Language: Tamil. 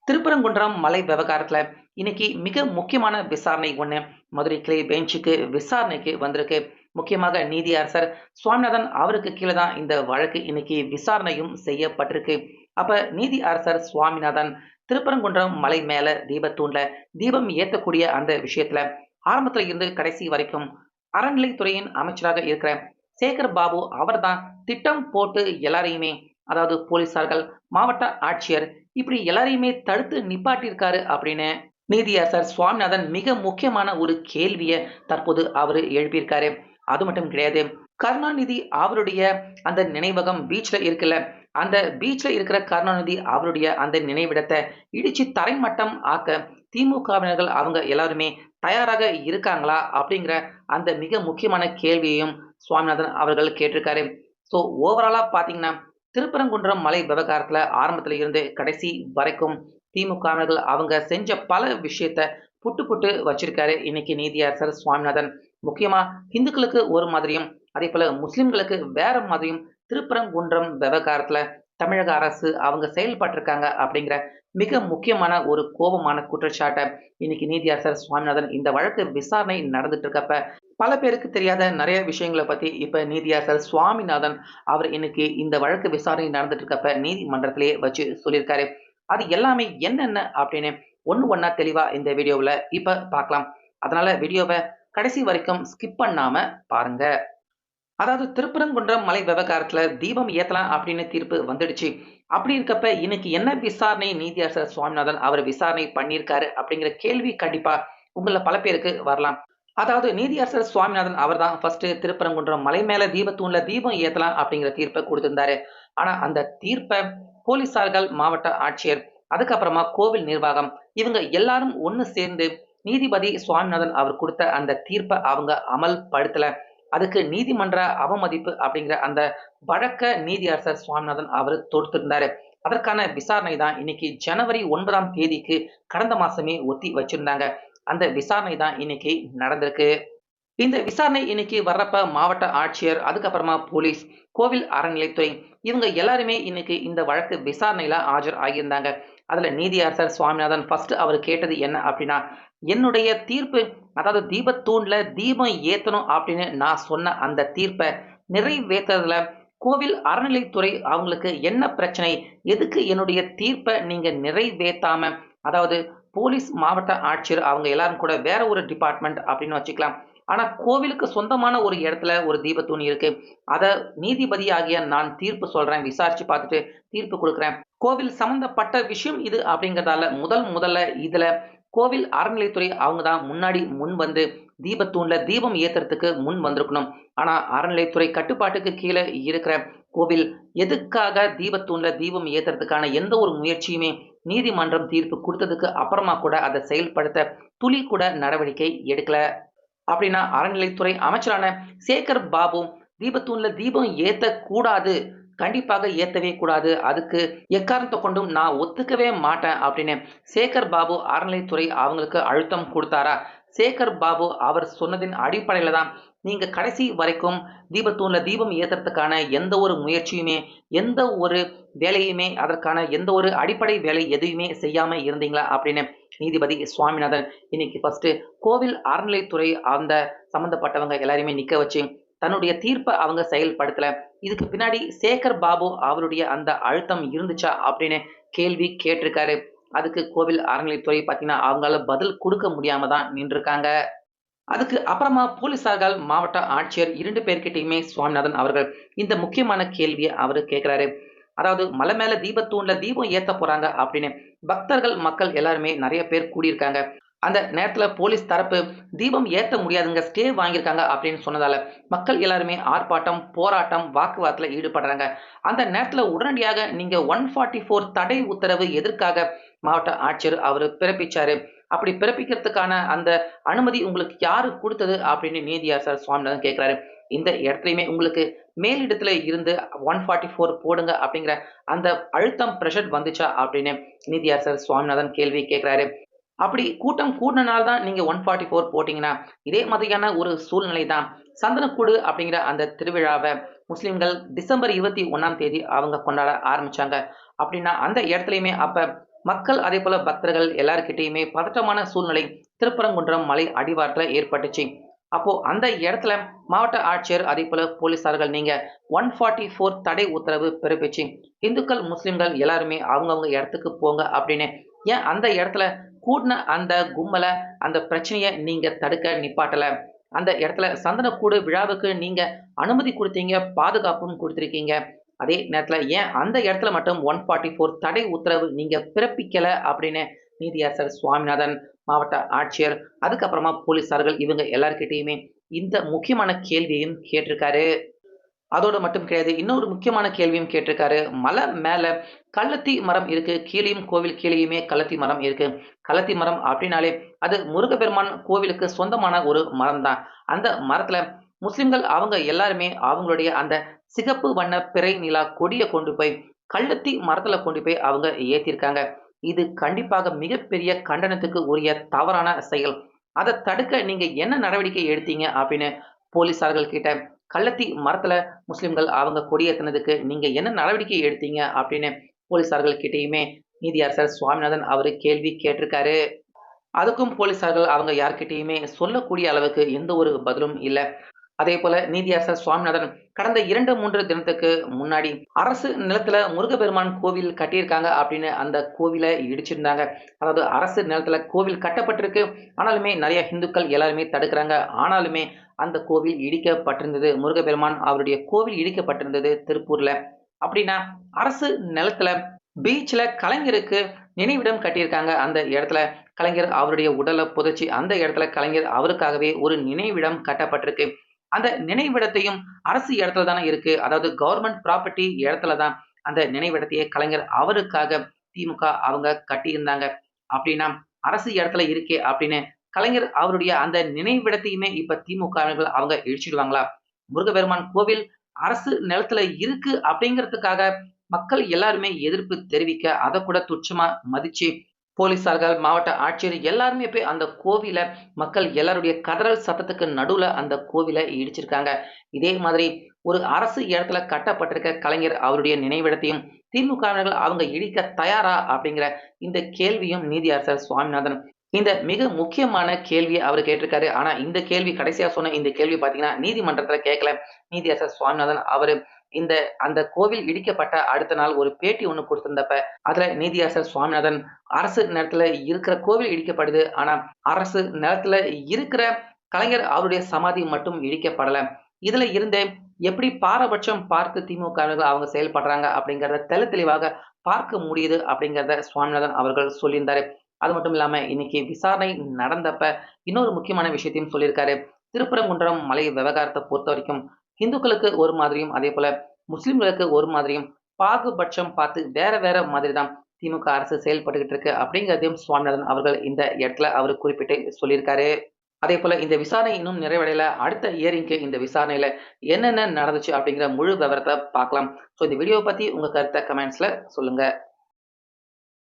திருப்பரங்குன்றம் மலை விவகாரத்துல இன்னைக்கு மிக முக்கியமான விசாரணை ஒண்ணு மதுரை கிளை பெஞ்சுக்கு விசாரணைக்கு வந்திருக்கு. முக்கியமாக நீதியரசர் சுவாமிநாதன் அவருக்கு கீழே தான் இந்த வழக்கு இன்னைக்கு விசாரணையும் செய்யப்பட்டிருக்கு. அப்ப நீதி அரசர் சுவாமிநாதன் திருப்பரங்குன்றம் மலை மேல தீபத்தூண்ல தீபம் ஏத்தக்கூடிய அந்த விஷயத்துல ஆரம்பத்துல இருந்து கடைசி வரைக்கும் அறநிலைத்துறையின் அமைச்சராக இருக்கிற சேகர் பாபு அவர்தான் திட்டம் போட்டு எல்லாரையுமே, அதாவது போலீசார்கள், மாவட்ட ஆட்சியர், இப்படி எல்லாரையுமே தடுத்து நிப்பாட்டியிருக்காரு அப்படின்னு நீதியரசர் சுவாமிநாதன் மிக முக்கியமான ஒரு கேள்வியை தற்போது அவரு எழுப்பியிருக்காரு. அது மட்டும் கிடையாது, கருணாநிதி அவருடைய அந்த நினைவகம் பீச்ல இருக்குல்ல, அந்த பீச்ல இருக்கிற கருணாநிதி அவருடைய அந்த நினைவிடத்தை இடிச்சு தரைமட்டம் ஆக்க திமுகவினர்கள் அவங்க எல்லாருமே தயாராக இருக்காங்களா அப்படிங்கிற அந்த மிக முக்கியமான கேள்வியையும் சுவாமிநாதன் அவர்கள் கேட்டிருக்காரு. ஸோ ஓவராலா பாத்தீங்கன்னா திருப்பரங்குன்றம் மலை விவகாரத்துல ஆரம்பத்துல இருந்து கடைசி வரைக்கும் திமுகவினர்கள் அவங்க செஞ்ச பல விஷயத்த புட்டு புட்டு வச்சிருக்காரு இன்னைக்கு நீதியரசர் சுவாமிநாதன். முக்கியமா இந்துக்களுக்கு ஒரு மாதிரியும், அதே போல முஸ்லிம்களுக்கு வேற மாதிரியும் திருப்பரங்குன்றம் விவகாரத்துல தமிழக அரசு அவங்க செயல்பட்டிருக்காங்க அப்படிங்கிற மிக முக்கியமான ஒரு கோபமான குற்றச்சாட்டை இன்னைக்கு நீதியரசர் சுவாமிநாதன் இந்த வழக்கு விசாரணை நடந்துட்டு இருக்கப்ப பல பேருக்கு தெரியாத நிறைய விஷயங்களை பத்தி இப்ப நீதியரசர் சுவாமிநாதன் அவர் இன்னைக்கு இந்த வழக்கு விசாரணை நடந்துட்டு இருக்கப்ப நீதிமன்றத்திலேயே வச்சு சொல்லியிருக்காரு. அது எல்லாமே என்னென்ன அப்படின்னு ஒண்ணு ஒண்ணா தெளிவா இந்த வீடியோவுல இப்ப பார்க்கலாம். அதனால வீடியோவை கடைசி வரைக்கும் ஸ்கிப் பண்ணாம பாருங்க. அதாவது திருப்பரங்குன்றம் மலை விவகாரத்துல தீபம் ஏத்தலாம் அப்படின்னு தீர்ப்பு வந்துடுச்சு. அப்படி இருக்கப்ப இன்னைக்கு என்ன விசாரணை நீதியரசர் சுவாமிநாதன் அவர் விசாரணை பண்ணியிருக்காரு அப்படிங்கிற கேள்வி கண்டிப்பா உங்கள பல பேருக்கு வரலாம். அதாவது நீதியரசர் சுவாமிநாதன் அவர்தான் ஃபர்ஸ்ட் திருப்பரங்குன்றம் மலை மேல தீபத்தூண்ல தீபம் ஏத்தலாம் அப்படிங்கிற தீர்ப்பை கொடுத்திருந்தாரு. ஆனா அந்த தீர்ப்பை போலீசார்கள், மாவட்ட ஆட்சியர், அதுக்கப்புறமா கோவில் நிர்வாகம், இவங்க எல்லாரும் ஒண்ணு சேர்ந்து நீதிபதி சுவாமிநாதன் அவர் கொடுத்த அந்த தீர்ப்பை அவங்க அமல்படுத்தல. அதுக்கு நீதிமன்ற அவமதிப்பு அப்படிங்கிற அந்த வழக்க நீதியரசர் சுவாமிநாதன் அவர் தொடுத்திருந்தாரு. அதற்கான விசாரணை தான் இன்னைக்கு ஜனவரி 9ஆம் தேதிக்கு கடந்த மாசமே ஒத்தி வச்சிருந்தாங்க. அந்த விசாரணை தான் இன்னைக்கு நடந்திருக்கு. இந்த விசாரணை இன்னைக்கு வர்றப்ப மாவட்ட ஆட்சியர், அதுக்கப்புறமா போலீஸ், கோவில் அறநிலைத்துறை, இவங்க எல்லாருமே இன்னைக்கு இந்த வழக்கு விசாரணையில ஆஜர் ஆகியிருந்தாங்க. அதுல நீதியரசர் சுவாமிநாதன் ஃபர்ஸ்ட் அவர் கேட்டது என்ன அப்படின்னா, என்னுடைய தீர்ப்பு, அதாவது தீபத்தூண்ல தீபம் ஏத்தணும் அப்படின்னு நான் சொன்ன அந்த தீர்ப்பை நிறைவேற்றுறதுல கோவில் அறநிலைத்துறை அவங்களுக்கு என்ன பிரச்சனை, எதுக்கு என்னுடைய தீர்ப்பை நீங்க நிறைவேற்றாம, அதாவது போலீஸ், மாவட்ட ஆட்சியர் அவங்க எல்லாரும் கூட வேற ஒரு டிபார்ட்மெண்ட் அப்படின்னு வச்சுக்கலாம். ஆனா கோவிலுக்கு சொந்தமான ஒரு இடத்துல ஒரு தீபத்தூண் இருக்கு. அத நீதிபதியாகிய நான் தீர்ப்பு சொல்றேன், விசாரிச்சு பார்த்துட்டு தீர்ப்பு கொடுக்குறேன். கோவில் சம்பந்தப்பட்ட விஷயம் இது அப்படிங்கிறதால முதல்ல இதுல கோவில் அறநிலைத்துறை அவங்க தான் முன்னாடி முன் வந்து தீபத்தூண்ல தீபம் ஏத்துறதுக்கு முன் வந்திருக்கணும். ஆனா அறநிலைத்துறை கட்டுப்பாட்டுக்கு கீழே இருக்கிற கோவில் எதுக்காக தீபத்தூண்ல தீபம் ஏத்துறதுக்கான எந்த ஒரு முயற்சியுமே நீதிமன்றம் தீர்ப்பு கொடுத்ததுக்கு அப்புறமா கூட அதை செயல்படுத்த துளி கூட நடவடிக்கை எடுக்கல. அப்படின்னா அறநிலைத்துறை அமைச்சரான சேகர் பாபு தீபத்தூண்ல தீபம் ஏத்தக்கூடாது, கண்டிப்பாக ஏத்தவே கூடாது, அதுக்கு எக்காரணத்தை கொண்டும் நான் ஒத்துக்கவே மாட்டேன் அப்படின்னு சேகர் பாபு அறநிலைத்துறை அவங்களுக்கு அழுத்தம் கொடுத்தாரா? சேகர் பாபு அவர் சொன்னதின் அடிப்படையில தான் நீங்க கடைசி வரைக்கும் தீபத்தூண்ல தீபம் ஏத்துறதுக்கான எந்த ஒரு முயற்சியுமே, எந்த ஒரு வேலையுமே, அதற்கான எந்த ஒரு அடிப்படை வேலை எதுவுமே செய்யாம இருந்தீங்களா அப்படின்னு நீதிபதி சுவாமிநாதன் இன்னைக்கு ஃபர்ஸ்ட் கோவில் அறநிலைத்துறை அந்த சம்பந்தப்பட்டவங்க எல்லாரையுமே நிக்க வச்சு தன்னுடைய தீர்ப்பை அவங்க செயல்படுத்தல. இதுக்கு பின்னாடி சேகர் பாபு அவருடைய அந்த அழுத்தம் இருந்துச்சா அப்படின்னு கேள்வி கேட்டிருக்காரு. அதுக்கு கோவில் அறநிலைத்துறை பார்த்தீங்கன்னா அவங்களால பதில் கொடுக்க முடியாம தான் நின்றுருக்காங்க. அதுக்கு அப்புறமா போலீசார்கள், மாவட்ட ஆட்சியர் 2 பேர்கிட்டயுமே சுவாமிநாதன் அவர்கள் இந்த முக்கியமான கேள்வியை அவரு கேட்கிறாரு. அதாவது மலை மேல தீபத்தூண்ல தீபம் ஏத்த போறாங்க அப்படின்னு பக்தர்கள், மக்கள் எல்லாருமே நிறைய பேர் கூடியிருக்காங்க. அந்த நேரத்துல போலீஸ் தரப்பு தீபம் ஏத்த முடியாதுங்க, ஸ்டே வாங்கியிருக்காங்க அப்படின்னு சொன்னதால மக்கள் எல்லாருமே ஆர்ப்பாட்டம், போராட்டம், வாக்குவாதத்துல ஈடுபடுறாங்க. அந்த நேரத்துல உடனடியாக நீங்க 144 தடை உத்தரவு எதற்காக மாவட்ட ஆட்சியர் அவரு பிறப்பிச்சாரு? அப்படி பிறப்பிக்கிறதுக்கான அந்த அனுமதி உங்களுக்கு யாரு குடுத்தது அப்படின்னு நீதியரசர் சுவாமிநாதன் கேட்கிறாரு. இந்த இடத்துலயுமே உங்களுக்கு மேலிடத்துல இருந்து 144 போடுங்க அப்படிங்கிற அந்த அழுத்தம், பிரஷர் வந்துச்சா அப்படின்னு நீதியரசர் சுவாமிநாதன் கேள்வி கேட்கிறாரு. அப்படி கூட்டம் கூடுனனால தான் நீங்க 144 போட்டீங்கன்னா, இதே மாதிரியான ஒரு சூழ்நிலை தான் சந்தனக்கூடு அப்படிங்கிற அந்த திருவிழாவ முஸ்லிம்கள் டிசம்பர் 21ஆம் தேதி அவங்க கொண்டாட ஆரம்பிச்சாங்க. அப்படின்னா அந்த இடத்துலயுமே அப்ப மக்கள் அதேபோல பக்தர்கள் எல்லார்கிட்டயுமே பதட்டமான சூழ்நிலை திருப்பரங்குன்றம் மலை அடிவாரத்துல ஏற்பட்டுச்சு. அப்போ அந்த இடத்துல மாவட்ட ஆட்சியர் அதேபோல போலீசார்கள் நீங்க 144 தடை உத்தரவு பிறப்பிச்சு, இந்துக்கள், முஸ்லிம்கள் எல்லாருமே அவங்கவங்க இடத்துக்கு போங்க அப்படின்னு ஏன் அந்த இடத்துல கூடுன அந்த கும்பல, அந்த பிரச்சனைய நீங்க தடுக்க நிப்பாட்டல? அந்த இடத்துல சந்தனக்கூடு விழாவுக்கு நீங்க அனுமதி குடுத்தீங்க, பாதுகாப்பும் குடுத்திருக்கீங்க. அதே நேரத்துல ஏன் அந்த இடத்துல மட்டும் 144 தடை உத்தரவு நீங்க பிறப்பிக்கல அப்படின்னு நீதியரசர் சுவாமிநாதன், மாவட்ட ஆட்சியர், அதுக்கப்புறமா போலீசார்கள் இவங்க எல்லார்கிட்டயுமே இந்த முக்கியமான கேள்வியையும் கேட்டிருக்காரு. அதோட மட்டும் கிடையாது. இன்னொரு முக்கியமான கேள்வியும் கேட்டிருக்காரு. மலை மேல கள்ளத்தி மரம் இருக்கு. கீழயும் கோவில் கீழயுமே கள்ளத்தி மரம் இருக்கு. கள்ளத்தி மரம் அப்படின்னாலே அது முருகப்பெருமான் கோவிலுக்கு சொந்தமான ஒரு மரம் தான். அந்த மரத்துல முஸ்லிம்கள் அவங்க எல்லாருமே அவங்களுடைய அந்த சிகப்பு வண்ண பிறை நிலா கொடிய கொண்டு போய் கள்ளத்தி மரத்துல கொண்டு போய் அவங்க ஏத்தியிருக்காங்க. இது கண்டிப்பாக மிகப்பெரிய கண்டனத்துக்கு உரிய தவறான செயல். அத தடுக்க நீங்க என்ன நடவடிக்கை எடுத்தீங்க அப்படின்னு போலீசார்கள் கிட்ட கள்ளத்தி மரத்துல முஸ்லிம்கள் அவங்க கொடியேத்துனதுக்கு நீங்க என்ன நடவடிக்கை எடுத்தீங்க அப்படின்னு போலீசார்கள் கிட்டயுமே நீதியரசர் சுவாமிநாதன் அவரு கேள்வி கேட்டிருக்காரு. அதுக்கும் போலீசார்கள் அவங்க யார்கிட்டயுமே சொல்லக்கூடிய அளவுக்கு எந்த ஒரு பதிலும் இல்ல. அதேபோல நீதியரசர் சுவாமிநாதன் கடந்த 2, 3 தினத்துக்கு முன்னாடி அரசு நிலத்துல முருகப்பெருமான் கோவில் கட்டியிருக்காங்க அப்படின்னு அந்த கோவில இடிச்சிருந்தாங்க. அதாவது அரசு நிலத்துல கோவில் கட்டப்பட்டிருக்கு. ஆனாலுமே நெறைய இந்துக்கள் எல்லாருமே தடுக்குறாங்க. ஆனாலுமே அந்த கோவில் இடிக்கப்பட்டிருந்தது. முருகப்பெருமான் அவருடைய கோவில் இடிக்கப்பட்டிருந்தது திருப்பூர்ல. அப்படின்னா அரசு நிலத்துல பீச்ல கலைஞருக்கு நினைவிடம் கட்டியிருக்காங்க. அந்த இடத்துல கலைஞர் அவருடைய உடல புதைச்சு அந்த இடத்துல கலைஞர் அவருக்காகவே ஒரு நினைவிடம் கட்டப்பட்டிருக்கு. அந்த நினைவிடத்தையும் அரசு இடத்துல தானே இருக்கு. அதாவது கவர்ன்மெண்ட் ப்ராப்பர்ட்டி இடத்துல தான் அந்த நினைவிடத்தையே கலைஞர் அவருக்காக திமுக அவங்க கட்டியிருந்தாங்க. அப்படின்னா, அரசு இடத்துல இருக்கே அப்படின்னு கலைஞர் அவருடைய அந்த நினைவிடத்தையுமே இப்ப திமுகவினர்கள் அவங்க இடிச்சிடுவாங்களா? முருகப்பெருமான் கோவில் அரசு நிலத்துல இருக்கு அப்படிங்கிறதுக்காக மக்கள் எல்லாருமே எதிர்ப்பு தெரிவிக்க, அதக்கூட துச்சமா மதிச்சு போலீசார்கள், மாவட்ட ஆட்சியர் எல்லாருமே போய் அந்த கோவில மக்கள் எல்லாருடைய கதறல் சத்தத்துக்கு நடுவுல அந்த கோவில இடிச்சிருக்காங்க. இதே மாதிரி ஒரு அரசு இடத்துல கட்டப்பட்டிருக்க கலைஞர் அவருடைய நினைவிடத்தையும் திமுகவினர்கள் அவங்க இடிக்க தயாரா? அப்படிங்கிற இந்த கேள்வியும் நீதியரசர் சுவாமிநாதன் இந்த மிக முக்கியமான கேள்விய அவரு கேட்டிருக்காரு. ஆனா இந்த கேள்வி கடைசியா சொன்ன இந்த கேள்வி பார்த்தீங்கன்னா, நீதிமன்றத்துல கேட்கல. நீதியரசர் சுவாமிநாதன் அவரு இந்த அந்த கோவில் இடிக்கப்பட்ட அடுத்த நாள் ஒரு பேட்டி ஒண்ணு குடுத்திருந்தப்ப, அதுல நீதியரசர் சுவாமிநாதன் அரசு நிலத்துல இருக்கிற கோவில் இடிக்கப்படுது. ஆனா, அரசு நிலத்துல இருக்கிற கலைஞர் அவருடைய சமாதி மட்டும் இடிக்கப்படல. இதுல இருந்தே எப்படி பாரபட்சம் பார்த்து திமுகவினர்கள் அவங்க செயல்படுறாங்க அப்படிங்கிறத தெளிவாக பார்க்க முடியுது அப்படிங்கிறத சுவாமிநாதன் அவர்கள் சொல்லியிருந்தாரு. அது மட்டும் இல்லாம இன்னைக்கு விசாரணை நடந்தப்ப இன்னொரு முக்கியமான விஷயத்தையும் சொல்லியிருக்காரு. திருப்பரங்குன்றம் மலை விவகாரத்த பொறுத்தவரைக்கும் இந்துக்களுக்கு ஒரு மாதிரியும், அதேபோல முஸ்லிம்களுக்கு ஒரு மாதிரியும் பாகுபட்சம் பார்த்து வேற வேற மாதிரி தான் திமுக அரசு செயல்பட்டுகிட்டு இருக்கு அப்படிங்கிறதையும் சுவாமிநாதன் அவர்கள் இந்த இடத்துல அவரு குறிப்பிட்டு சொல்லியிருக்காரு. அதேபோல இந்த விசாரணை இன்னும் நிறைவடையல. அடுத்த ஹியரிங்க்கு இந்த விசாரணையில என்னென்ன நடந்துச்சு அப்படிங்கிற முழு விவரத்த பார்க்கலாம். ஸோ இந்த வீடியோவ பத்தி உங்க கருத்த கமெண்ட்ஸ்ல சொல்லுங்க.